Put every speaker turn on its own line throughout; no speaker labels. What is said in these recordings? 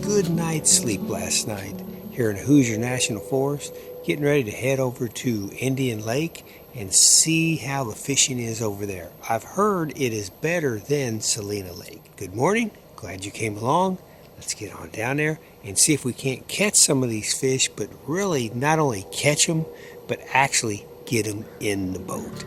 Good night's sleep last night here in Hoosier National Forest, getting ready to head over to Indian Lake and see how the fishing is over there. I've heard it is better than Celina Lake. Good morning, glad you came along. Let's get on down there and see if we can't catch some of these fish, but really not only catch them, but actually get them in the boat.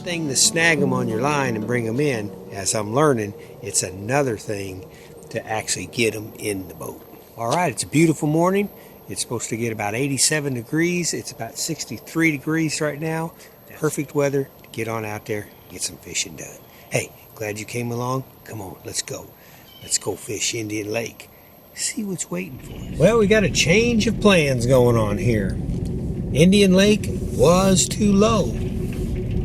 Thing to snag them on your line and bring them in. As I'm learning, it's another thing to actually get them in the boat. All right, it's a beautiful morning. It's supposed to get about 87 degrees. It's about 63 degrees right now. Perfect weather to get on out there and get some fishing done. Hey, glad you came along. Come on, let's go. Let's go fish Indian Lake. See what's waiting for us. Well, we got a change of plans going on here. Indian Lake was too low.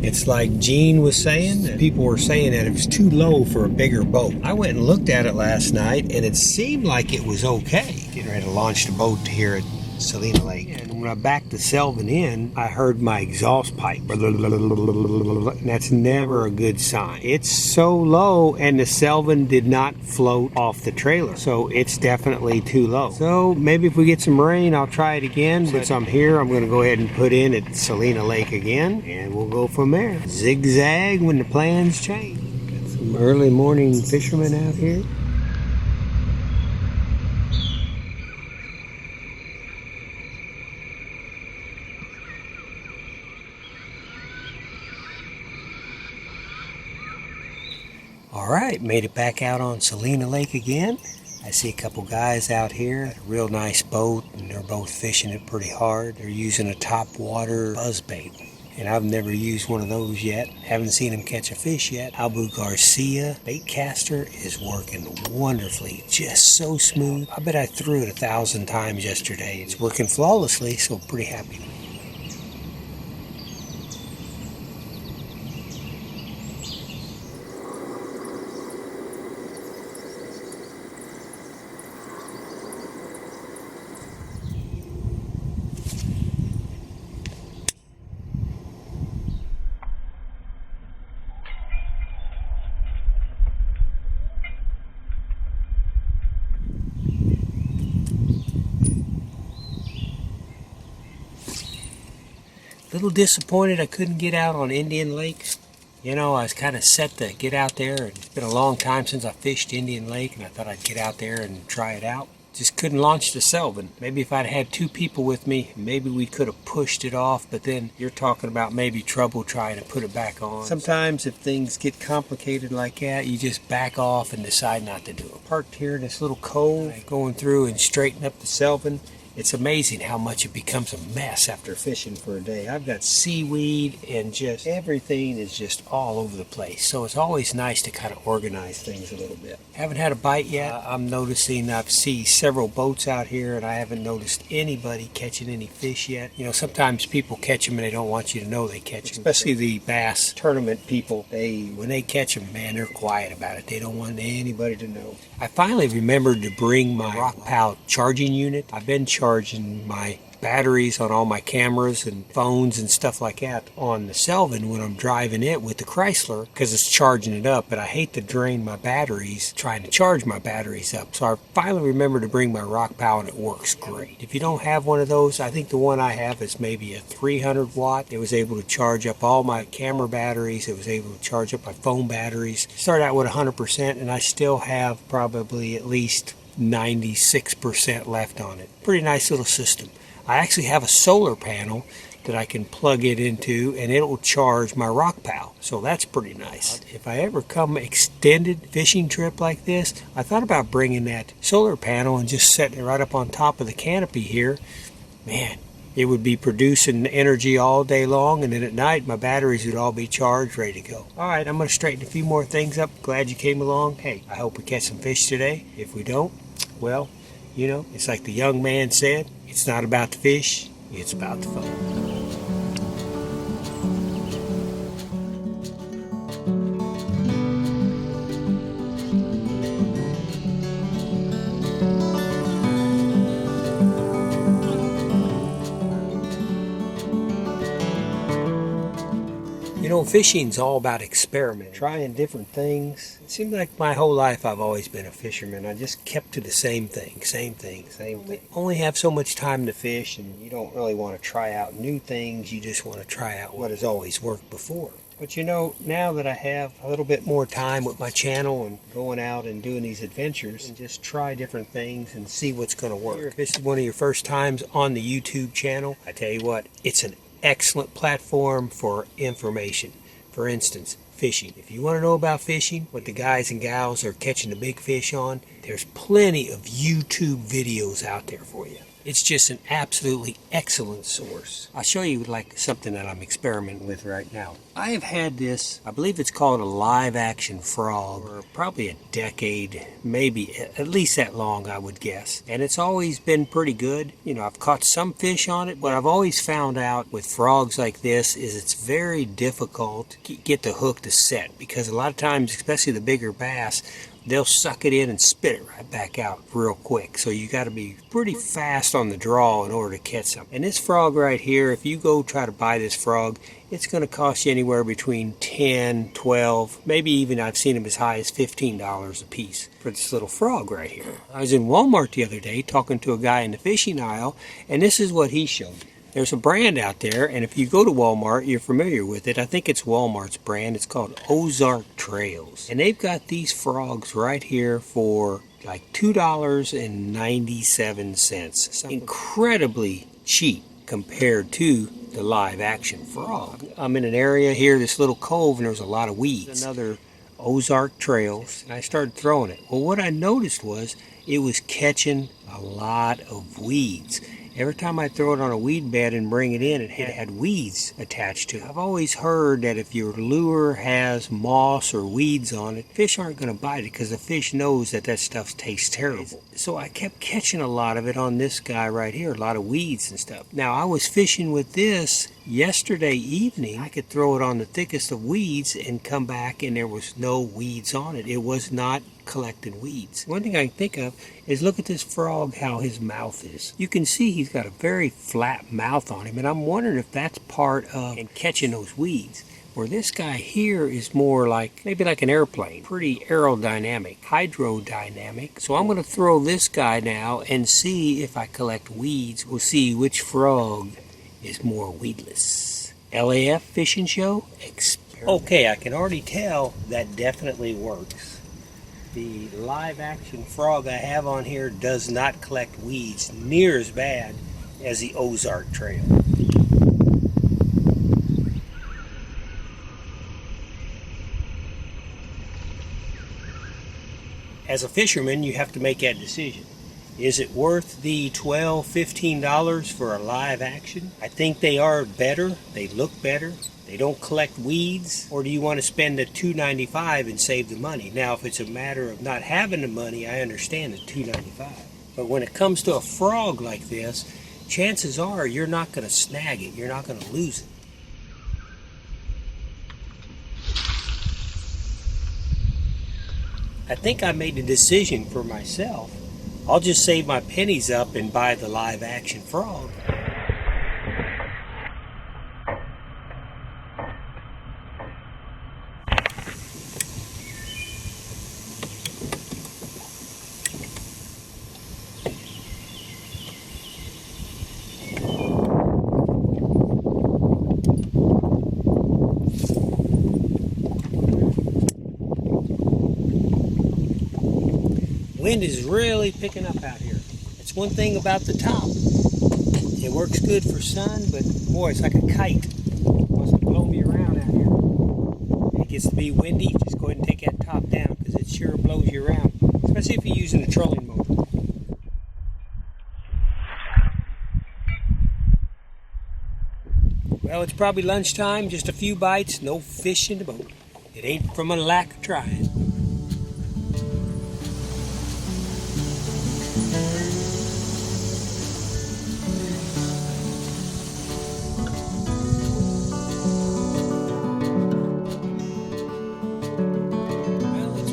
It's like Gene was saying, that people were saying that it was too low for a bigger boat. I went and looked at it last night, and it seemed like it was okay. Getting ready to launch the boat here at Celina Lake. And when I backed the Selvin in, I heard my exhaust pipe. And that's never a good sign. It's so low, and the Selvin did not float off the trailer. So it's definitely too low. So maybe if we get some rain, I'll try it again. Since I'm here, I'm going to go ahead and put in at Celina Lake again, and we'll go from there. Zigzag when the plans change. Got some early morning fishermen out here. All right, made it back out on Celina Lake again. I see a couple guys out here, a real nice boat, and they're both fishing it pretty hard. They're using a top water buzzbait, and I've never used one of those yet. Haven't seen them catch a fish yet. Abu Garcia bait caster is working wonderfully, just so smooth. I bet I threw it 1,000 times yesterday. It's working flawlessly, so I'm pretty happy. Little disappointed I couldn't get out on Indian Lake. You know, I was kind of set to get out there, and it's been a long time since I fished Indian Lake, and I thought I'd get out there and try it out. Just couldn't launch the Selvin. Maybe if I'd had 2 people with me, maybe we could have pushed it off, but then you're talking about maybe trouble trying to put it back on. Sometimes if things get complicated like that, you just back off and decide not to do it. Parked here in this little cove, going through and straighten up the Selvin. It's amazing how much it becomes a mess after fishing for a day. I've got seaweed and just everything is just all over the place. So it's always nice to kind of organize things a little bit. Haven't had a bite yet. I'm noticing I've seen several boats out here and I haven't noticed anybody catching any fish yet. You know, sometimes people catch them and they don't want you to know they catch them. Especially the bass tournament people. When they catch them, man, they're quiet about it. They don't want anybody to know. I finally remembered to bring my RockPow charging unit. I've been charging my batteries on all my cameras and phones and stuff like that on the Selvin when I'm driving it with the Chrysler because it's charging it up, but I hate to drain my batteries trying to charge my batteries up. So I finally remembered to bring my RockPow, and it works great. If you don't have one of those, I think the one I have is maybe a 300 watt. It was able to charge up all my camera batteries. It was able to charge up my phone batteries. Started out with 100%, and I still have probably at least 96% left on it. Pretty nice little system. I actually have a solar panel that I can plug it into, and it will charge my RockPow. So that's pretty nice. If I ever come extended fishing trip like this, I thought about bringing that solar panel and just setting it right up on top of the canopy here. Man, it would be producing energy all day long, and then at night my batteries would all be charged, ready to go. All right, I'm going to straighten a few more things up. Glad you came along. Hey, I hope we catch some fish today. If we don't, well, you know, it's like the young man said, it's not about the fish, it's about the fun. You know, fishing's all about experimenting, trying different things. It seems like my whole life I've always been a fisherman. I just kept to the same thing. Only have so much time to fish, and you don't really want to try out new things. You just want to try out what has always worked before. But you know, now that I have a little bit more time with my channel and going out and doing these adventures, and just try different things and see what's going to work. If this is one of your first times on the YouTube channel, I tell you what, it's an excellent platform for information. For instance, fishing. If you want to know about fishing, what the guys and gals are catching the big fish on, there's plenty of YouTube videos out there for you. It's just an absolutely excellent source. I'll show you like something that I'm experimenting with right now. I have had this, I believe it's called a live action frog, for probably a decade, maybe at least that long I would guess. And it's always been pretty good. You know, I've caught some fish on it. What I've always found out with frogs like this is it's very difficult to get the hook to set, because a lot of times, especially the bigger bass, they'll suck it in and spit it right back out real quick. So you got to be pretty fast on the draw in order to catch something. And this frog right here, if you go try to buy this frog, it's going to cost you anywhere between $10, $12, maybe even I've seen them as high as $15 a piece for this little frog right here. I was in Walmart the other day talking to a guy in the fishing aisle, and this is what he showed me. There's a brand out there, and if you go to Walmart, you're familiar with it. I think it's Walmart's brand. It's called Ozark Trails. And they've got these frogs right here for like $2.97. Incredibly cheap compared to the live action frog. I'm in an area here, this little cove, and there's a lot of weeds. Another Ozark Trails, and I started throwing it. Well, what I noticed was it was catching a lot of weeds. Every time I throw it on a weed bed and bring it in, it had weeds attached to it. I've always heard that if your lure has moss or weeds on it, fish aren't going to bite it because the fish knows that that stuff tastes terrible. So I kept catching a lot of it on this guy right here, a lot of weeds and stuff. Now, I was fishing with this yesterday evening. I could throw it on the thickest of weeds and come back and there was no weeds on it. It was not collected weeds. One thing I can think of is look at this frog, how his mouth is. You can see he's got a very flat mouth on him, and I'm wondering if that's part of catching those weeds. Where this guy here is more like, maybe like an airplane, pretty aerodynamic, hydrodynamic. So I'm going to throw this guy now and see if I collect weeds. We'll see which frog is more weedless. LAF Fishing Show Experiment. Okay, I can already tell that definitely works. The live action frog I have on here does not collect weeds near as bad as the Ozark Trail. As a fisherman, you have to make that decision. Is it worth the $12, $15 for a live action? I think they are better. They look better. They don't collect weeds. Or do you want to spend the $2.95 and save the money? Now, if it's a matter of not having the money, I understand the $2.95. But when it comes to a frog like this, chances are you're not going to snag it. You're not going to lose it. I think I made a decision for myself. I'll just save my pennies up and buy the live action frog. Wind is really picking up out here. That's one thing about the top. It works good for sun, but boy, it's like a kite. It wants to blow me around out here. It gets to be windy, just go ahead and take that top down because it sure blows you around, especially if you're using a trolling motor. Well, it's probably lunchtime, just a few bites, no fish in the boat. It ain't from a lack of trying.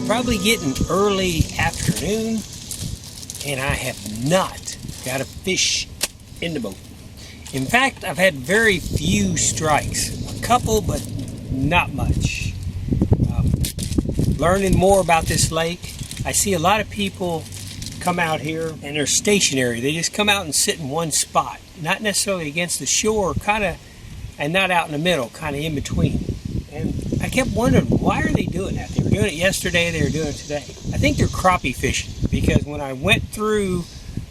Probably getting early afternoon, and I have not got a fish in the boat. In fact, I've had very few strikes. A couple, but not much. Learning more about this lake. I see a lot of people come out here and they're stationary. They just come out and sit in one spot. Not necessarily against the shore, and not out in the middle, kind of in between. And I kept wondering, why are they doing that? They were doing it yesterday, they were doing it today. I think they're crappie fishing, because when I went through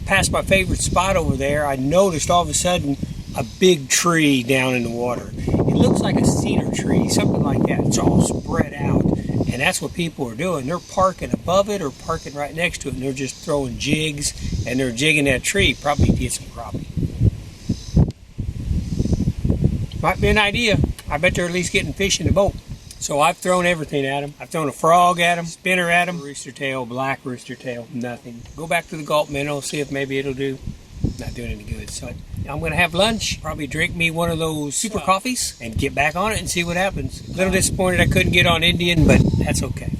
past my favorite spot over there, I noticed all of a sudden a big tree down in the water. It looks like a cedar tree, something like that. It's all spread out, and that's what people are doing. They're parking above it or parking right next to it, and they're just throwing jigs, and they're jigging that tree, probably to get some crappie. Might be an idea. I bet they're at least getting fish in the boat. So I've thrown everything at them. I've thrown a frog at them, spinner at them, rooster tail, black rooster tail, nothing. Go back to the gulp minnow, see if maybe it'll do. Not doing any good. So I'm going to have lunch, probably drink me one of those super coffees, and get back on it and see what happens. A little disappointed I couldn't get on Indian, but that's okay.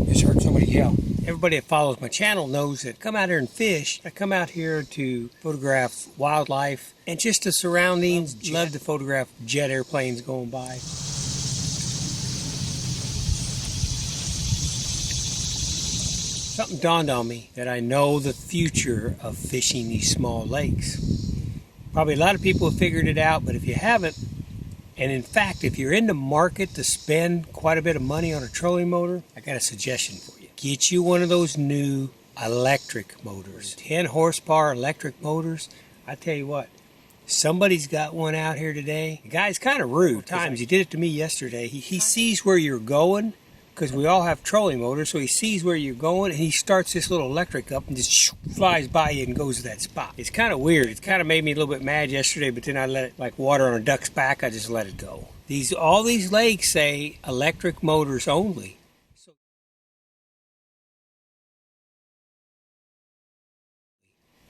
Just heard somebody yell. Everybody that follows my channel knows that I come out here and fish. I come out here to photograph wildlife and just the surroundings. Love to photograph jet airplanes going by. Something dawned on me that I know the future of fishing these small lakes. Probably a lot of people have figured it out, but if you haven't, and in fact, if you're in the market to spend quite a bit of money on a trolling motor, I got a suggestion for you. Get you one of those new electric motors. 10 horsepower electric motors. I tell you what, somebody's got one out here today. The guy's kind of rude. Times he did it to me yesterday. He sees where you're going, because we all have trolling motors, so he sees where you're going, and he starts this little electric up and just flies by you and goes to that spot. It's kind of weird. It kind of made me a little bit mad yesterday, but then I let it, like water on a duck's back, I just let it go. All these lakes say electric motors only.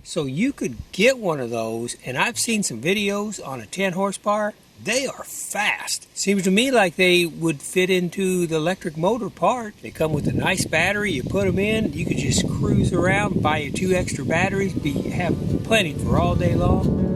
So you could get one of those, and I've seen some videos on a 10 horsepower. They are fast. Seems to me like they would fit into the electric motor part. They come with a nice battery. You put them in, you could just cruise around, buy you 2 extra batteries, have plenty for all day long.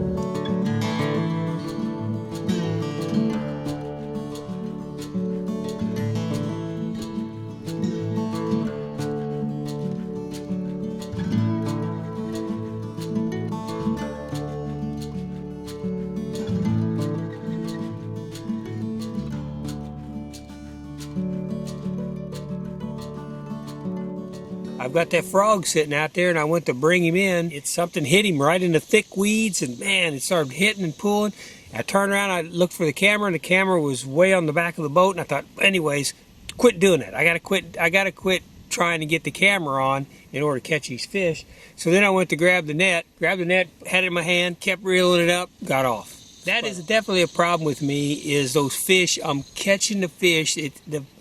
I've got that frog sitting out there, and I went to bring him in. Something hit him right in the thick weeds, and man, it started hitting and pulling. I turned around, I looked for the camera, and the camera was way on the back of the boat, and I thought, anyways, quit doing it. I gotta quit trying to get the camera on in order to catch these fish. So then I went to grab the net, had it in my hand, kept reeling it up, got off. That is definitely a problem with me, is those fish. I'm catching the fish,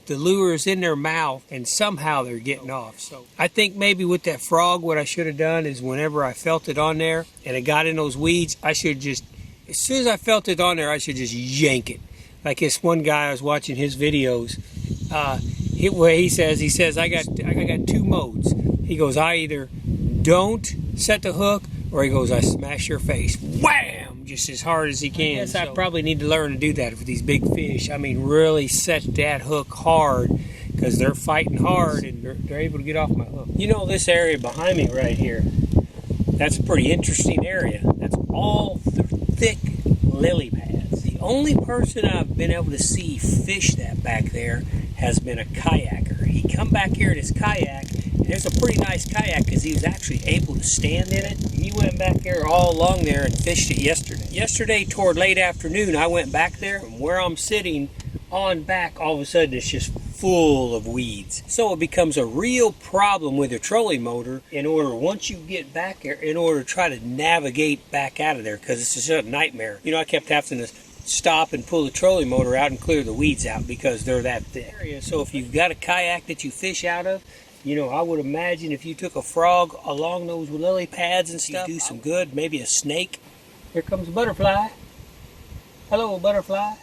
the lure is in their mouth, and somehow they're getting off. So I think maybe with that frog, what I should have done is whenever I felt it on there and it got in those weeds, I should just, as soon as I felt it on there, I should just yank it. Like this one guy, I was watching his videos. He says I got 2 modes. He goes, I either don't set the hook, or he goes, I smash your face, wham, just as hard as he can. I guess I probably need to learn to do that with these big fish. I mean, really set that hook hard, because they're fighting hard and they're able to get off my hook. You know, this area behind me right here, that's a pretty interesting area. That's all thick lily pads. The only person I've been able to see fish that back there has been a kayaker. He come back here in his kayak, and there's a pretty nice kayak because he was actually able to stand in it. He went back there all along there and fished it yesterday. Yesterday toward late afternoon, I went back there, and where I'm sitting on back, all of a sudden it's just full of weeds. So it becomes a real problem with your trolling motor once you get back there, in order to try to navigate back out of there, because it's just a nightmare. You know, I kept having to stop and pull the trolling motor out and clear the weeds out because they're that thick. So if you've got a kayak that you fish out of, you know, I would imagine if you took a frog along those lily pads and stuff, you do some good. Maybe a snake. Here comes a butterfly. Hello, butterfly.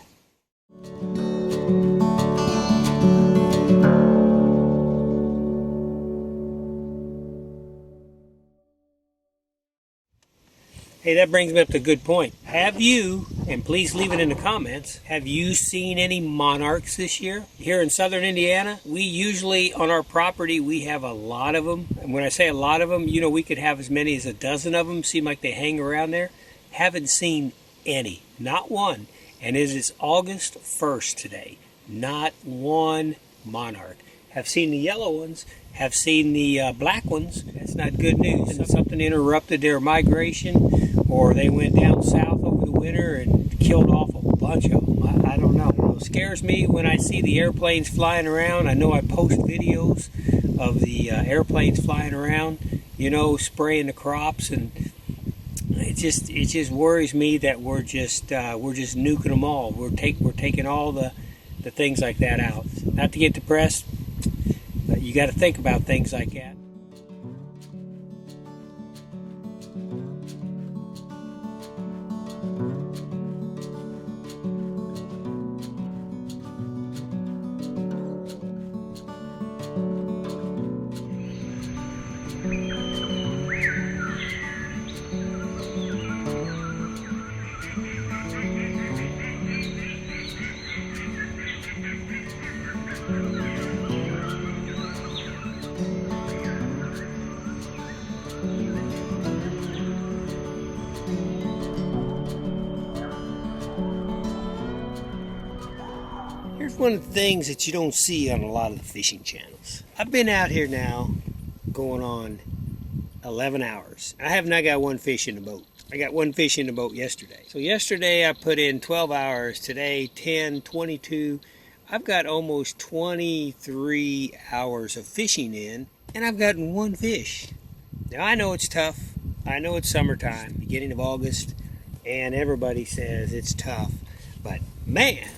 Hey, that brings me up to a good point. Have you, and please leave it in the comments, have you seen any monarchs this year? Here in southern Indiana, we usually, on our property, we have a lot of them. And when I say a lot of them, you know, we could have as many as a dozen of them. Seem like they hang around there. Haven't seen any. Not one. And it is August 1st today. Not one monarch. Have seen the yellow ones, have seen the black ones. That's not good news. Something interrupted their migration, or they went down south over the winter and killed off a bunch of them. I don't know. It scares me when I see the airplanes flying around. I know I post videos of the airplanes flying around, you know, spraying the crops, and it just worries me that we're just nuking them all. We're taking all the things like that out. Not to get depressed, but you got to think about things like that. One of the things that you don't see on a lot of the fishing channels. I've been out here now going on 11 hours. I have not got one fish in the boat. I got one fish in the boat yesterday. So yesterday I put in 12 hours. Today 10, 22. I've got almost 23 hours of fishing in, and I've gotten one fish. Now I know it's tough. I know it's summertime, beginning of August, and everybody says it's tough. But man,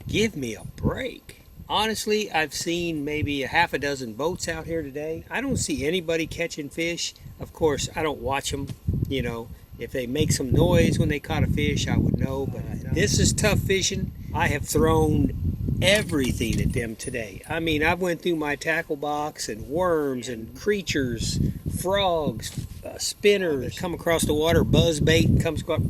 give me a break. Honestly, I've seen maybe a half a dozen boats out here today. I don't see anybody catching fish. Of course, I don't watch them. You know, if they make some noise when they caught a fish, I would know. But this is tough fishing. I have thrown everything at them today. I mean, I went through my tackle box, and worms and creatures, frogs, spinners, come across the water, buzz bait comes across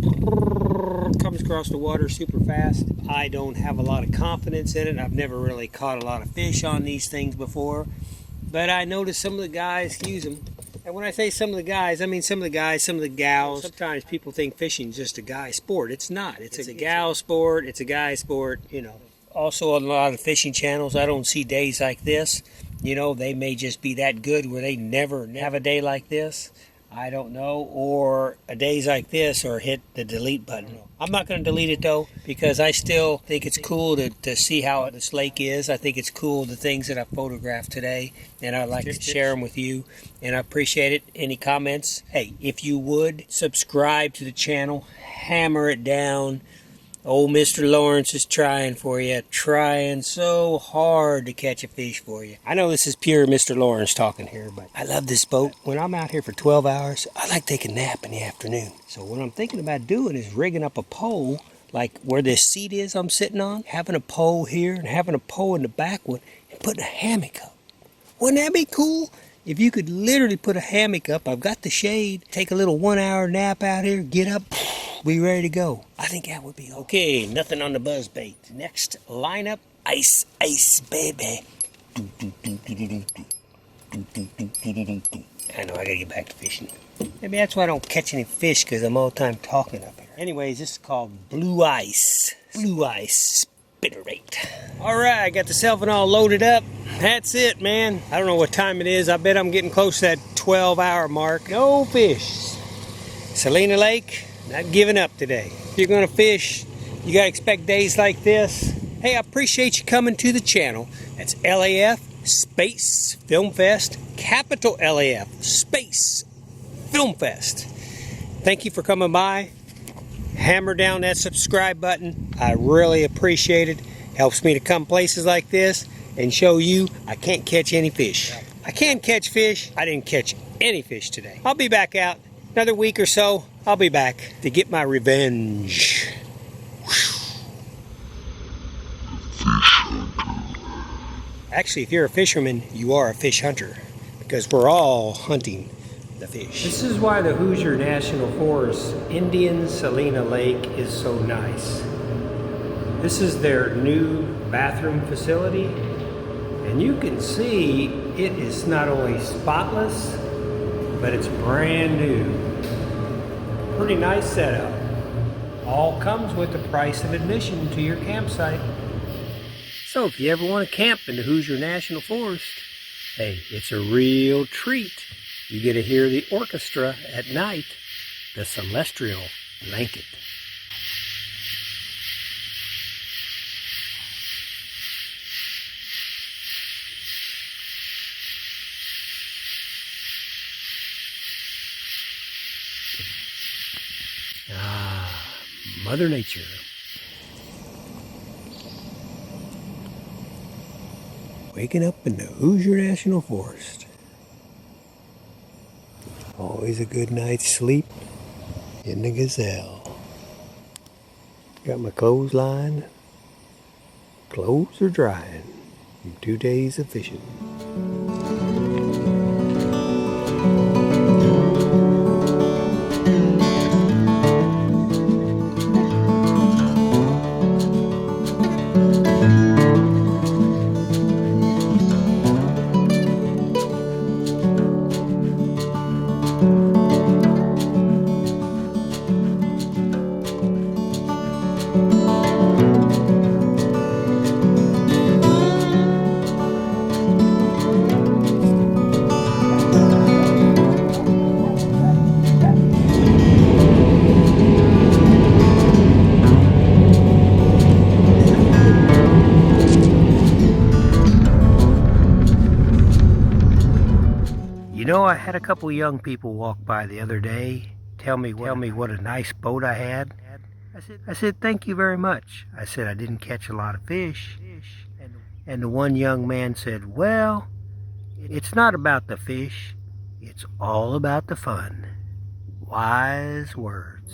the water super fast. I don't have a lot of confidence in it. I've never really caught a lot of fish on these things before, but I noticed some of the guys use them. And when I say some of the guys, I mean some of the guys, some of the gals. Sometimes people think fishing is just a guy sport. It's not. It's a gal sport. It's a guy sport, you know. Also, on a lot of fishing channels, I don't see days like this. You know, they may just be that good where they never have a day like this. I don't know. Or a days like this, or hit the delete button. I'm not going to delete it, though, because I still think it's cool to see how this lake is. I think it's cool, the things that I photographed today, and I'd like to share them with you, and I appreciate it. Any comments? Hey, if you would, subscribe to the channel, hammer it down. Old Mr. Lawrence is trying for you, trying so hard to catch a fish for you. I know this is pure Mr. Lawrence talking here, but I love this boat. When I'm out here for 12 hours, I like taking a nap in the afternoon. So what I'm thinking about doing is rigging up a pole like where this seat is I'm sitting on, having a pole here and having a pole in the back one, and putting a hammock up. Wouldn't that be cool? If you could literally put a hammock up, I've got the shade, take a little 1 hour nap out here, get up, be ready to go. I think that would be okay. Nothing on the buzz bait. Next lineup, ice, ice, baby. I know, I gotta get back to fishing. Maybe that's why I don't catch any fish, because I'm all the time talking up here. Anyways, this is called blue ice. Blue ice spinnerbait. Alright, I got the selfing all loaded up. That's it, man. I don't know what time it is. I bet I'm getting close to that 12-hour mark. No fish. Celina Lake, not giving up today. If you're gonna fish, you gotta expect days like this. Hey, I appreciate you coming to the channel. That's LAF Space Film Fest, capital LAF Space Film Fest. Thank you for coming by. Hammer down that subscribe button. I really appreciate it. Helps me to come places like this and show you I can't catch any fish. I can catch fish. I didn't catch any fish today. I'll be back out another week or so. I'll be back to get my revenge. Actually, if you're a fisherman, you are a fish hunter, because we're all hunting the fish. This is why the Hoosier National Forest Indian-Celina Lake is so nice. This is their new bathroom facility, and you can see it is not only spotless, but it's brand new. Pretty nice setup. All comes with the price of admission to your campsite. So if you ever want to camp in the Hoosier National Forest, hey, it's a real treat. You get to hear the orchestra at night, the celestial blanket. Ah, Mother Nature. Waking up in the Hoosier National Forest. Always a good night's sleep in the gazelle. Got my clothesline. Clothes are drying from 2 days of fishing. You know, I had a couple young people walk by the other day, tell me what a nice boat I had. I said, thank you very much. I said, I didn't catch a lot of fish. And the one young man said, well, it's not about the fish. It's all about the fun. Wise words.